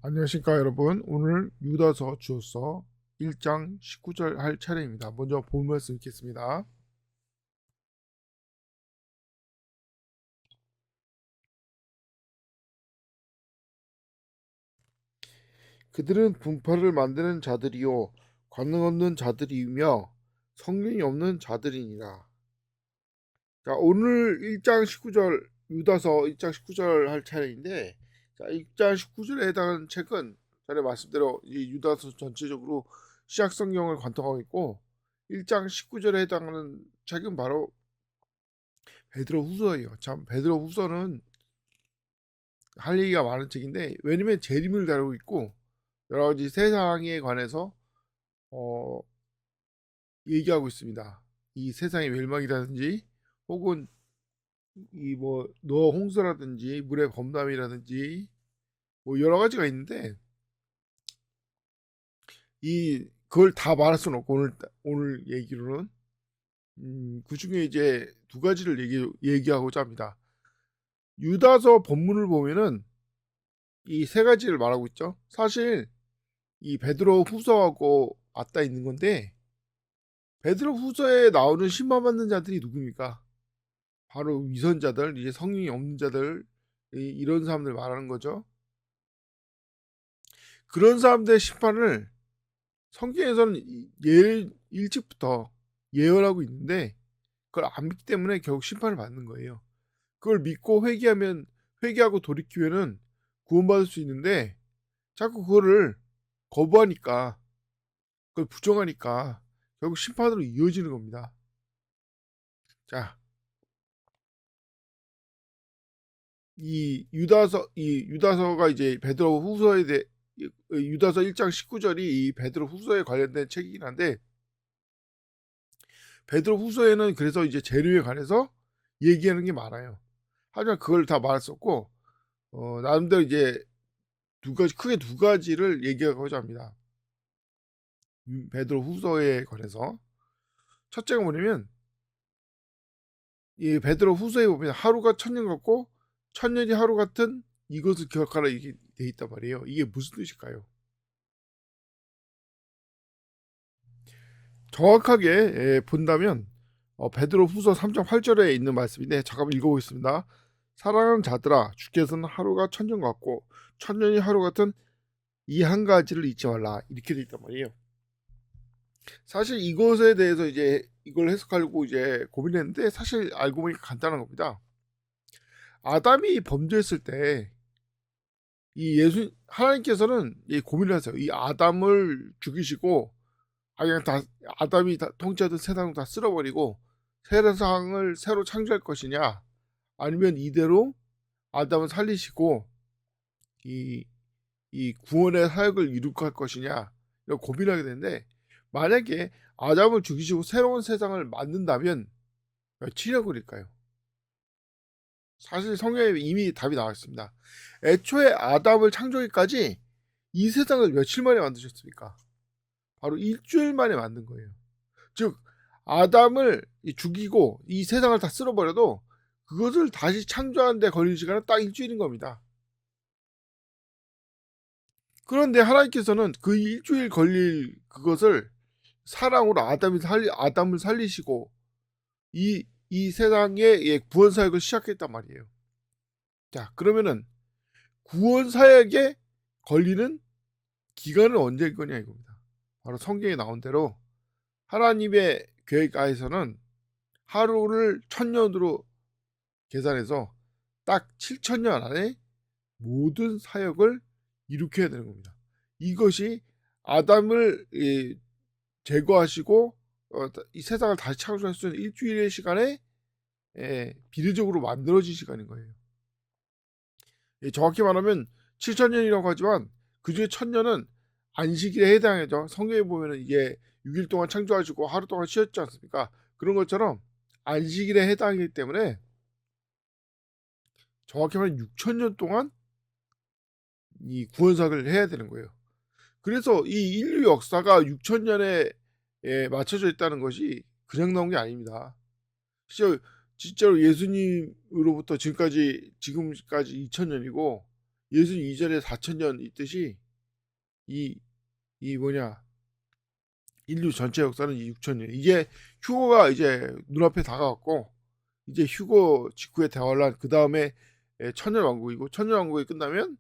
안녕하십니까 여러분. 오늘 유다서 주어서 1장 19절 할 차례입니다. 먼저 본 말씀 읽겠습니다. 그들은 분파를 만드는 자들이요 관능 없는 자들이며 성령이 없는 자들이니라. 자, 오늘 1장 19절 유다서 1장 19절 할 차례인데, 자, 1장 19절에 해당하는 책은 전에 말씀대로 이 유다서 전체적으로 시약 성경을 관통하고 있고, 1장 19절에 해당하는 책은 바로 베드로 후서예요. 참 베드로 후서는 할 얘기가 많은 책인데, 왜냐면 재림을 다루고 있고 여러 가지 세상에 관해서 어, 얘기하고 있습니다. 이 세상의 멸망이라든지 혹은 이 뭐 노아 홍수라든지 물의 범람이라든지 뭐 여러 가지가 있는데, 이 그걸 다 말할 수는 없고 오늘 얘기로는 그 중에 이제 두 가지를 얘기하고자 합니다. 유다서 본문을 보면은 이 세 가지를 말하고 있죠. 사실 이 베드로 후서하고 맞닿아 있는 건데, 베드로 후서에 나오는 신망받는 자들이 누굽니까? 바로 위선자들, 이제 성령이 없는 자들, 이런 사람들 말하는 거죠. 그런 사람들의 심판을 성경에서는 일찍부터 예언하고 있는데, 그걸 안 믿기 때문에 결국 심판을 받는 거예요. 그걸 믿고 회개하고 돌이키면은 구원받을 수 있는데, 자꾸 그거를 거부하니까, 그걸 부정하니까 결국 심판으로 이어지는 겁니다. 자, 이 유다서가 이제 베드로 후서에 대해, 유다서 1장 19절이 이 베드로 후서에 관련된 책이긴 한데, 베드로 후서에는 그래서 이제 재료에 관해서 얘기하는 게 많아요. 하지만 그걸 다 말할 수 없고, 나름대로 이제 크게 두 가지를 얘기하고자 합니다. 베드로 후서에 관해서. 첫째가 뭐냐면, 이 베드로 후서에 보면 하루가 천년 같고 천년이 하루 같은 이것을 기억하라, 이게 돼 있단 말이에요. 이게 무슨 뜻일까요? 정확하게 본다면 베드로 후서 3장 8절에 있는 말씀인데, 잠깐만 읽어보겠습니다. 사랑하는 자들아, 주께서는 하루가 천년 같고 천년이 하루 같은 이 한 가지를 잊지 말라, 이렇게 돼 있단 말이에요. 사실 이것에 대해서 이제 이걸 해석하려고 이제 고민했는데, 사실 알고 보니까 간단한 겁니다. 아담이 범죄했을 때 이 하나님께서는 이 고민을 하세요. 이 아담을 죽이시고, 그냥 다 아담이 다 통치하던 세상을 다 쓸어버리고 새 세상을 새로 창조할 것이냐, 아니면 이대로 아담을 살리시고 이, 이 구원의 사역을 이룩할 것이냐, 이런 고민하게 되는데, 만약에 아담을 죽이시고 새로운 세상을 만든다면 며칠이라고 그럴까요? 사실 성경에 이미 답이 나와 있습니다. 애초에 아담을 창조하기까지 이 세상을 며칠 만에 만드셨습니까? 바로 일주일 만에 만든 거예요. 즉 아담을 죽이고 이 세상을 다 쓸어버려도 그것을 다시 창조하는 데 걸리는 시간은 딱 일주일인 겁니다. 그런데 하나님께서는 그 일주일 걸릴 그것을 사랑으로 아담을 살리시고 이 세상의 구원 사역을 시작했단 말이에요. 자, 그러면은 구원 사역에 걸리는 기간은 언제일 거냐 이겁니다. 바로 성경에 나온 대로 하나님의 계획하에서는 하루를 1000년으로 계산해서 딱 7000년 안에 모든 사역을 이룩해야 되는 겁니다. 이것이 아담을 제거하시고 이 세상을 다시 창조할 수 있는 일주일의 시간에 비례적으로 만들어진 시간인 거예요. 정확히 말하면 7000년이라고 하지만 그 중에 1000년은 안식일에 해당하죠. 성경에 보면은 이게 6일 동안 창조하시고 하루 동안 쉬었지 않습니까? 그런 것처럼 안식일에 해당이기 때문에 정확히 말하면 6000년 동안 이 구원사를 해야 되는 거예요. 그래서 이 인류 역사가 6000년에 맞춰져 있다는 것이 그냥 나온 게 아닙니다. 진짜로 예수님으로부터 지금까지 2000년이고, 예수님 이전에 4,000년 있듯이 이 뭐냐 인류 전체 역사는 6,000년. 이제 휴거가 이제 눈앞에 다가왔고 이제 휴거 직후의 대환란 그 다음에 천년왕국이고 천년왕국이 끝나면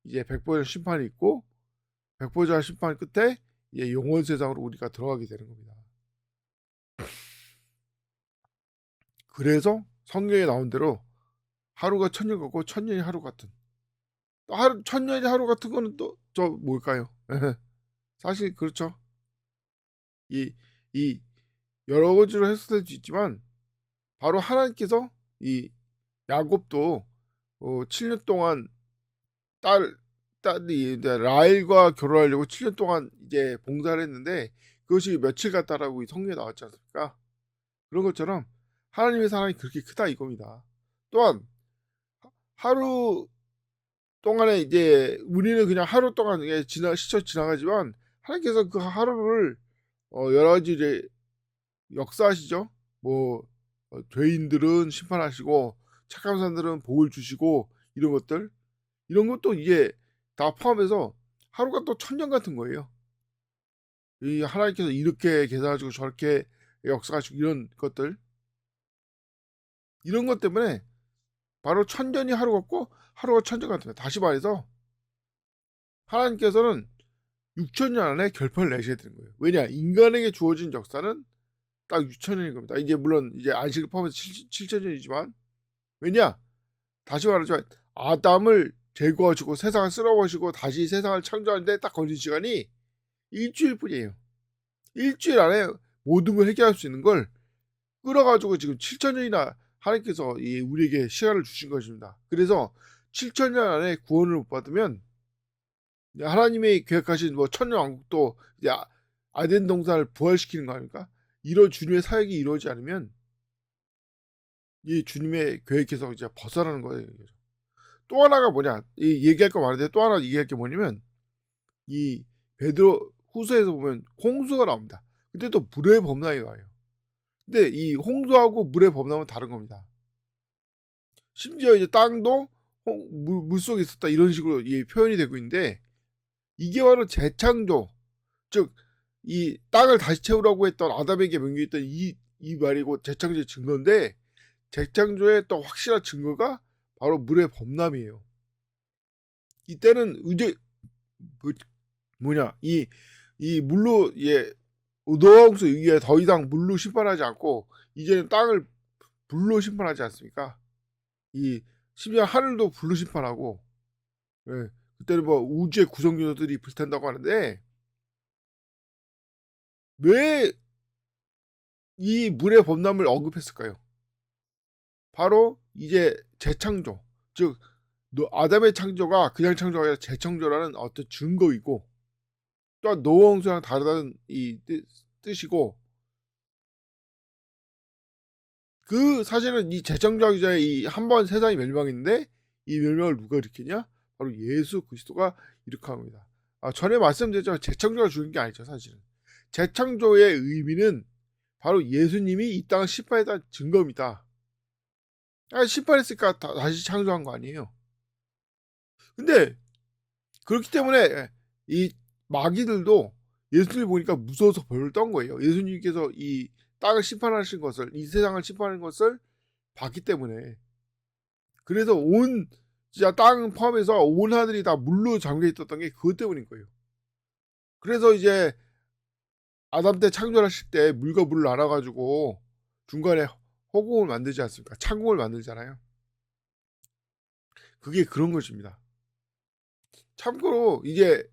이제 백보자 심판이 있고 백보자 심판 끝에 이제 영원 세상으로 우리가 들어가게 되는 겁니다. 그래서 성경에 나온 대로 하루가 천년 같고 천년이 하루 같은. 천년이 하루 같은 거는 또 저 뭘까요? 사실 그렇죠. 이 여러 가지로 해석될 수 있지만 바로 하나님께서 이 야곱도 7년 동안 딸이 라헬과 결혼하려고 7년 동안 이제 봉사를 했는데 그것이 며칠 갔다라고 성경에 나왔지 않습니까? 그런 것처럼 하나님의 사랑이 그렇게 크다 이겁니다. 또한 하루 동안에 이제 우리는 그냥 하루 동안 스쳐 지나가지만 하나님께서 그 하루를 여러 가지 이제 역사하시죠. 뭐 죄인들은 심판하시고 착한 사람들은 복을 주시고 이런 것도 이게 다 포함해서 하루가 또 천년 같은 거예요. 이 하나님께서 이렇게 계산하시고 저렇게 역사하시고 이런 것 때문에 바로 천년이 하루 같고 하루가 천년 같은 거예요. 다시 말해서 하나님께서는 6,000년 안에 결판을 내셔야 되는 거예요. 왜냐? 인간에게 주어진 역사는 딱 6,000년인 겁니다. 이제 물론 이제 안식을 포함해서 7,000년이지만 왜냐? 다시 말하자면 아담을 제거하시고 세상을 쓸어버리시고 다시 세상을 창조하는데 딱 걸린 시간이 일주일뿐이에요. 일주일 안에 모든 걸 해결할 수 있는 걸 끌어가지고 지금 7,000년이나 하나님께서 우리에게 시간을 주신 것입니다. 그래서 7,000년 안에 구원을 못 받으면 하나님의 계획하신 뭐 천년왕국도 이제 아덴 동산을 부활시키는 거 아닙니까? 이런 주님의 사역이 이루어지지 않으면 이 주님의 계획에서 이제 벗어나는 거예요. 또 하나가 뭐냐? 얘기할 거 많은데 또 하나 얘기할 게 뭐냐면 이 베드로 후서에서 보면 홍수가 나옵니다. 근데 또 물의 범람이 와요. 근데 이 홍수하고 물의 범람은 다른 겁니다. 심지어 이제 땅도 물 속에 있었다 이런 식으로 표현이 되고 있는데 이게 바로 재창조, 즉 이 땅을 다시 채우라고 했던 아담에게 명령했던 이 말이고 재창조의 증거인데 재창조의 또 확실한 증거가 바로 물의 범람이에요. 이때는 이제 뭐냐 이 물로 노아홍수 이후에 더 이상 물로 심판하지 않고 이제는 땅을 불로 심판하지 않습니까? 심지어 하늘도 불로 심판하고 그때는 뭐 우주의 구성 요소들이 불탄다고 하는데 왜 이 물의 범람을 언급했을까요? 바로 이제 재창조, 즉 아담의 창조가 그냥 창조가 아니라 재창조라는 어떤 증거이고 또한 노아홍수랑 다르다는 이 뜻이고 그 사실은 이 재창조하기 전에 이 한 번 세상이 멸망했는데 이 멸망을 누가 일으키냐? 바로 예수 그리스도가 일으킨 겁니다. 전에 말씀드렸지만 재창조가 죽은 게 아니죠. 사실은 재창조의 의미는 바로 예수님이 이 땅을 심판했다는 증거입니다. 심판했으니까 다시 창조한 거 아니에요. 근데 그렇기 때문에 이 마귀들도 예수님을 보니까 무서워서 벌을 떤 거예요. 예수님께서 이 땅을 심판하신 것을, 이 세상을 심판하는 것을 봤기 때문에. 그래서 진짜 땅 포함해서 온 하늘이 다 물로 잠겨 있었던 게 그것 때문인 거예요. 그래서 이제 아담 때 창조하실 때 물과 물을 나눠가지고 중간에 허공을 만들지 않습니까? 창공을 만들잖아요. 그게 그런 것입니다. 참고로 이제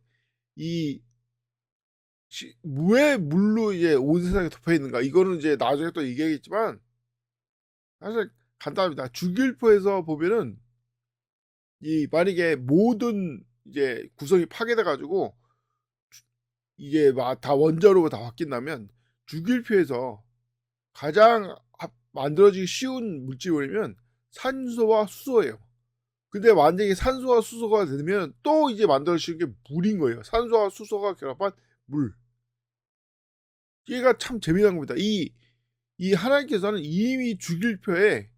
왜 물로 이제 온 세상에 덮여 있는가? 이거는 이제 나중에 또 얘기하겠지만 사실 간단합니다. 주기율표에서 보면은 만약에 모든 이제 구성이 파괴돼 가지고 이게 막 다 원자로가 다 바뀐다면 주기율표에서 가장 만들어지기 쉬운 물질이면 산소와 수소예요. 근데 만약에 산소와 수소가 되면 또 이제 만들어지는 게 물인 거예요. 산소와 수소가 결합한 물. 얘가 참 재미난 겁니다. 하나님께서는 이미 주기율표에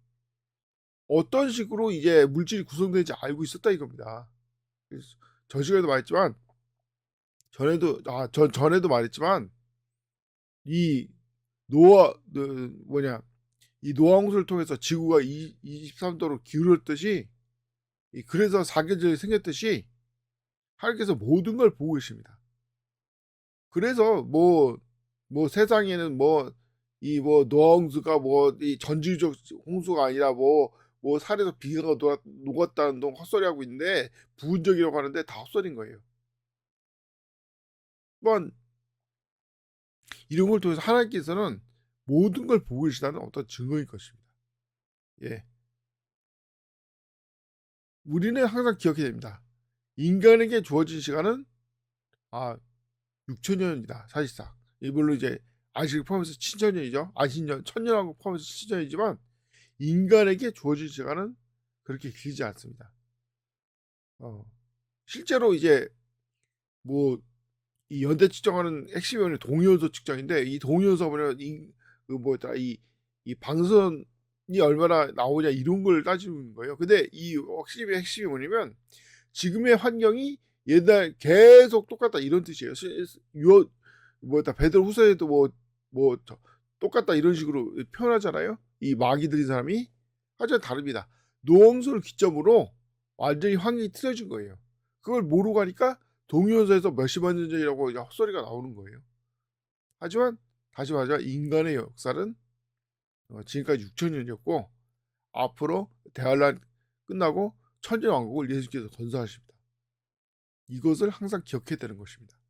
어떤 식으로 이제 물질이 구성되는지 알고 있었다 이겁니다. 그래서 저 시간에도 말했지만 전에도 말했지만 이 노아 그 뭐냐 이 노화홍수를 통해서 지구가 23도로 기울었듯이 그래서 사계절이 생겼듯이 하나님께서 모든 걸 보고 계십니다. 그래서 세상에는 노아홍수가 이 전지적 홍수가 아니라 산에서 비가 녹았다는 동 헛소리하고 있는데 부분적이라고 하는데 다 헛소리인 거예요. 또한 이런 걸 통해서 하나님께서는 모든 걸 보고 계시다는 어떤 증거일 것입니다. 예. 우리는 항상 기억해야 됩니다. 인간에게 주어진 시간은 6,000년이다. 사실상. 이걸로 이제 안식을 포함해서 7,000년이죠. 안식년, 1,000년하고 포함해서 7,000년이지만 인간에게 주어진 시간은 그렇게 길지 않습니다. 실제로 이제 이 연대 측정하는 핵심이 뭐냐면 동위원소 측정인데 이 동위원소가 뭐냐면 이 방선이 얼마나 나오냐 이런 걸 따지는 거예요. 근데 이 핵심이 뭐냐면 지금의 환경이 옛날 계속 똑같다 이런 뜻이에요. 베드로 후서에도 똑같다 이런 식으로 표현하잖아요. 이 마귀들인 사람이 하지만 다릅니다. 노홍수를 기점으로 완전히 환경이 틀어진 거예요. 그걸 모르고 가니까 동위원소에서 몇십만 년 전이라고 헛소리가 나오는 거예요. 하지만 다시 말하자 인간의 역사는 지금까지 6,000년이었고 앞으로 대환란 끝나고 천년왕국을 예수께서 건설하십니다. 이것을 항상 기억해야 되는 것입니다.